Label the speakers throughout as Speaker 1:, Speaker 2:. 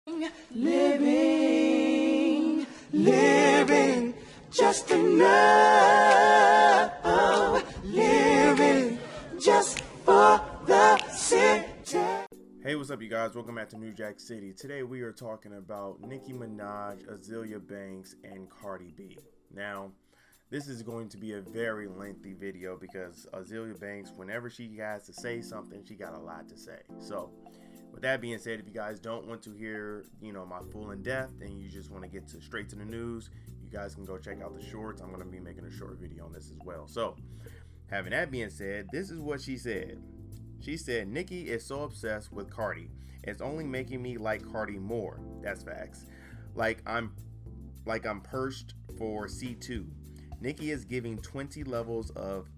Speaker 1: Living just enough, living just for the city.
Speaker 2: Hey, what's up, you guys? Welcome back to New Jack City. Today we are talking about Nicki Minaj, Azealia Banks, and Cardi B. Now, this is going to be a very lengthy video because Azealia Banks, whenever she has to say something, she got a lot to say. So, with that being said, if you guys don't want to hear, my full in depth and you just want to get straight to the news, you guys can go check out the shorts. I'm going to be making a short video on this as well. So, having that being said, this is what she said. She said, Nicki is so obsessed with Cardi. It's only making me like Cardi more. That's facts. Like I'm perched for C2. Nicki is giving 20 levels of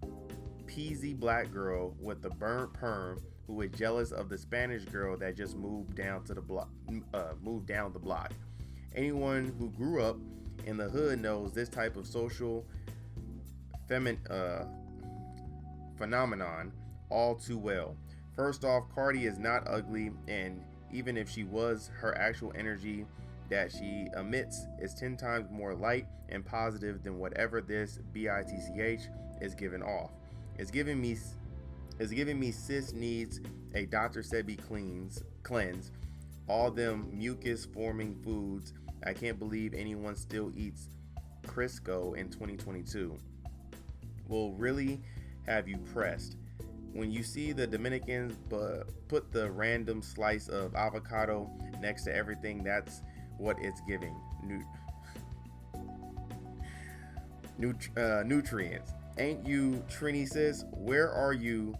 Speaker 2: peasy black girl with the burnt perm who is jealous of the Spanish girl that just moved down the block. Anyone who grew up in the hood knows this type of social phenomenon all too well. First off, Cardi is not ugly, and even if she was, her actual energy that she emits is 10 times more light and positive than whatever this bitch is giving off. It's giving me sis needs a Dr. Sebi cleanse. All them mucus forming foods. I can't believe anyone still eats Crisco in 2022. Will really have you pressed. When you see the Dominicans put the random slice of avocado next to everything, that's what it's giving. Nutrients. Ain't you Trini sis? Where are you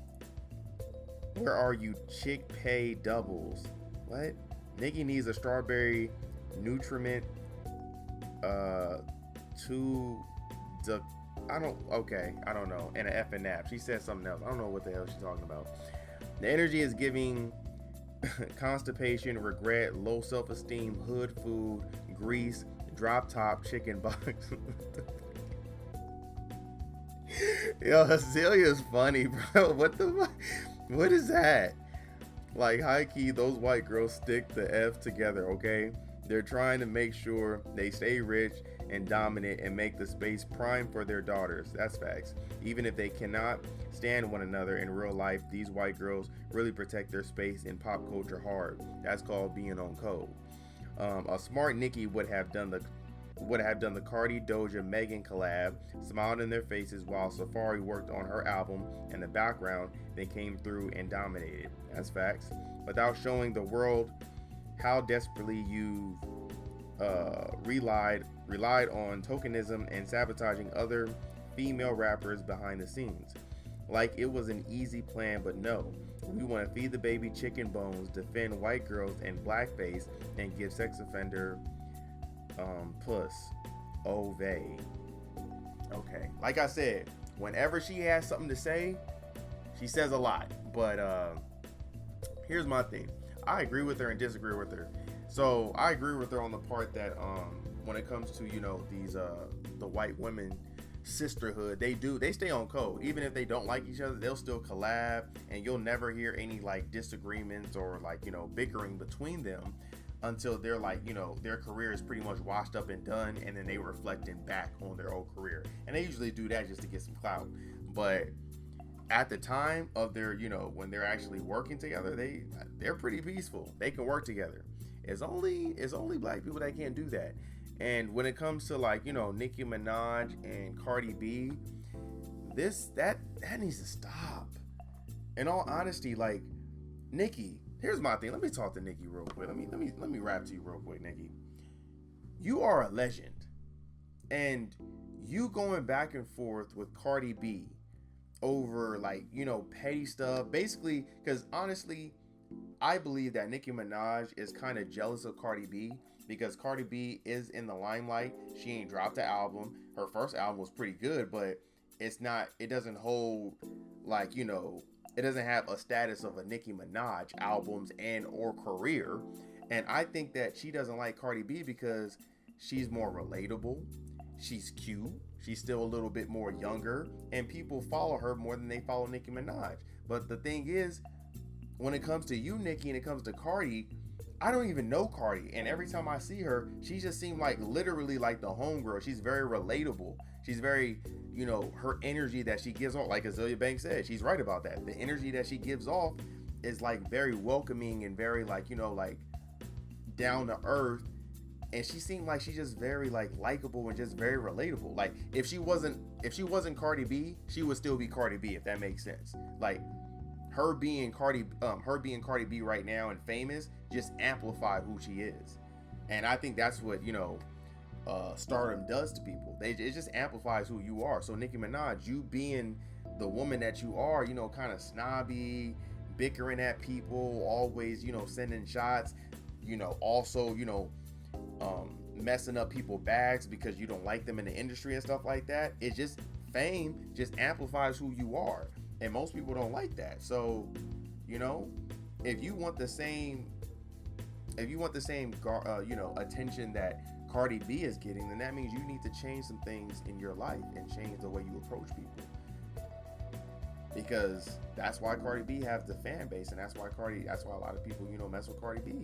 Speaker 2: chick pay doubles? What? Nicki needs a strawberry nutriment I don't know. And an F and nap. She said something else. I don't know what the hell she's talking about. The energy is giving constipation, regret, low self-esteem, hood food, grease, drop top, chicken box. Yo, Azealia is funny, bro. What is that? Like, high key, those white girls stick the F together, okay? They're trying to make sure they stay rich and dominant and make the space prime for their daughters. That's facts. Even if they cannot stand one another in real life, these white girls really protect their space in pop culture hard. That's called being on code. A smart Nicki would have done the Cardi Doja Megan collab, smiled in their faces while Safari worked on her album in the background, then came through and dominated. That's facts. Without showing the world how desperately you've relied on tokenism and sabotaging other female rappers behind the scenes. Like it was an easy plan, but no. We want to feed the baby chicken bones, defend white girls in blackface, and give sex offender puss. Oh, they. Okay. Like I said, whenever she has something to say, she says a lot. But here's my thing. I agree with her and disagree with her. So I agree with her on the part that when it comes to these the white women sisterhood, they stay on code. Even if they don't like each other, they'll still collab, and you'll never hear any like disagreements or like bickering between them until they're like their career is pretty much washed up and done, and then they reflecting back on their old career, and they usually do that just to get some clout. But at the time of their when they're actually working together, they're pretty peaceful. They can work together. It's only black people that can't do that. And when it comes to like Nicki Minaj and Cardi B, that needs to stop. In all honesty, like Nicki, here's my thing. Let me talk to Nicki real quick. Let me rap to you real quick, Nicki. You are a legend, and you going back and forth with Cardi B over like petty stuff, basically, because honestly, I believe that Nicki Minaj is kind of jealous of Cardi B because Cardi B is in the limelight. She ain't dropped the album. Her first album was pretty good, but it doesn't hold like it doesn't have a status of a Nicki Minaj albums and or career. And I think that she doesn't like Cardi B because she's more relatable. She's cute. She's still a little bit more younger, and people follow her more than they follow Nicki Minaj. But the thing is, when it comes to you, Nicki, and it comes to Cardi, I don't even know Cardi, and every time I see her, she just seemed like literally like the homegirl. She's very relatable. She's very, you know, her energy that she gives off, like Azealia Banks said, she's right about that. The energy that she gives off is like very welcoming and very like, you know, like down to earth. And she seemed like she's just very like likable and just very relatable. Like if she wasn't Cardi B, she would still be Cardi B, if that makes sense. Like her being Cardi B right now and famous just amplify who she is. And I think that's what, you know, stardom does to people. It just amplifies who you are. So Nicki Minaj, you being the woman that you are, you know, kind of snobby, bickering at people, always, you know, sending shots, you know, also, you know, messing up people's bags because you don't like them in the industry and stuff like that. It's just fame just amplifies who you are, and most people don't like that. So, you know, if you want the same you know, attention that Cardi B is getting, then that means you need to change some things in your life and change the way you approach people. Because that's why Cardi B has the fan base, and that's why a lot of people, you know, mess with Cardi B.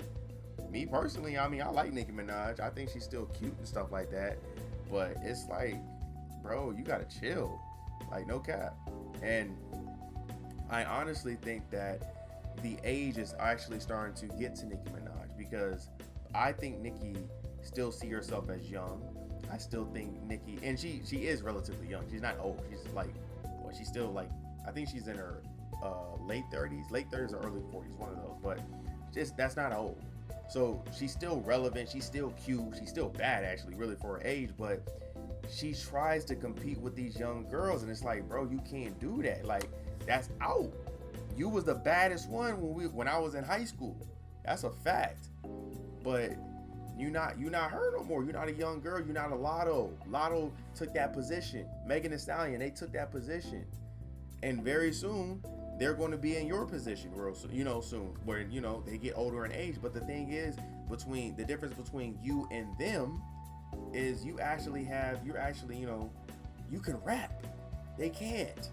Speaker 2: Me personally, I mean, I like Nicki Minaj. I think she's still cute and stuff like that. But it's like, bro, you gotta chill. Like, no cap. And I honestly think that the age is actually starting to get to Nicki Minaj, because I think Nicki still see herself as young. I still think Nicki, and she is relatively young. She's not old. She's like, well, she's still like, I think she's in her late 30s or early 40s, one of those. But just, that's not old. So she's still relevant, she's still cute, she's still bad actually, really, for her age, but she tries to compete with these young girls, and it's like, bro, you can't do that. Like, that's out. You was the baddest one when I was in high school. That's a fact. But you're not her no more. You're not a young girl. You're not a Lotto. Lotto took that position. Megan Thee Stallion, they took that position. And very soon, they're going to be in your position real soon, you know, soon, where, you know, they get older in age. But the thing is, the difference between you and them is you're actually, you know, you can rap. They can't.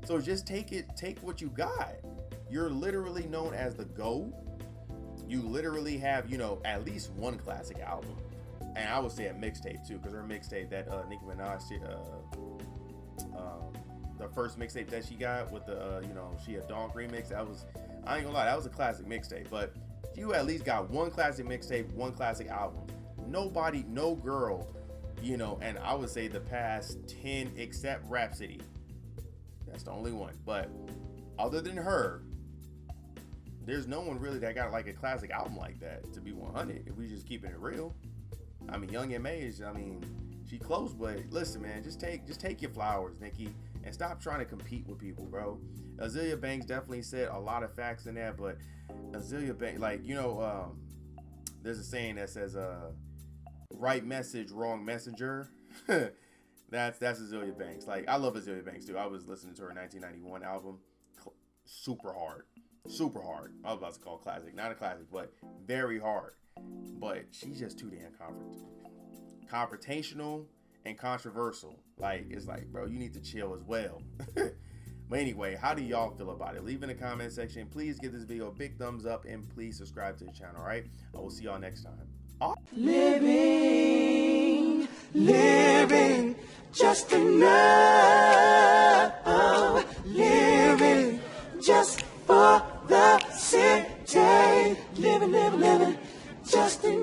Speaker 2: So just take what you got. You're literally known as the GOAT. You literally have, you know, at least one classic album. And I would say a mixtape too, because her mixtape that Nicki Minaj, the first mixtape that she got with the, you know, she a Donk remix, that was, I ain't gonna lie, that was a classic mixtape. But you at least got one classic mixtape, one classic album. Nobody, no girl, you know, and I would say the past 10 except Rhapsody. That's the only one. But other than her, there's no one really that got like a classic album like that, to be 100, if we just keeping it real. I mean, Young M.A., I mean, she close, but listen, man, just take your flowers, Nicki, and stop trying to compete with people, bro. Azealia Banks definitely said a lot of facts in that, but Azealia Banks, like, you know, there's a saying that says, right message, wrong messenger. That's Azealia Banks. Like, I love Azealia Banks too. I was listening to her 1991 album. Super hard. I was about to call it classic. Not a classic, but very hard. But she's just too damn confrontational and controversial. Like, it's like, bro, you need to chill as well. But anyway, how do y'all feel about it? Leave in the comment section. Please give this video a big thumbs up, and please subscribe to the channel, all right? I will see y'all next time.
Speaker 1: Living just enough. Living just for the city. Living just enough.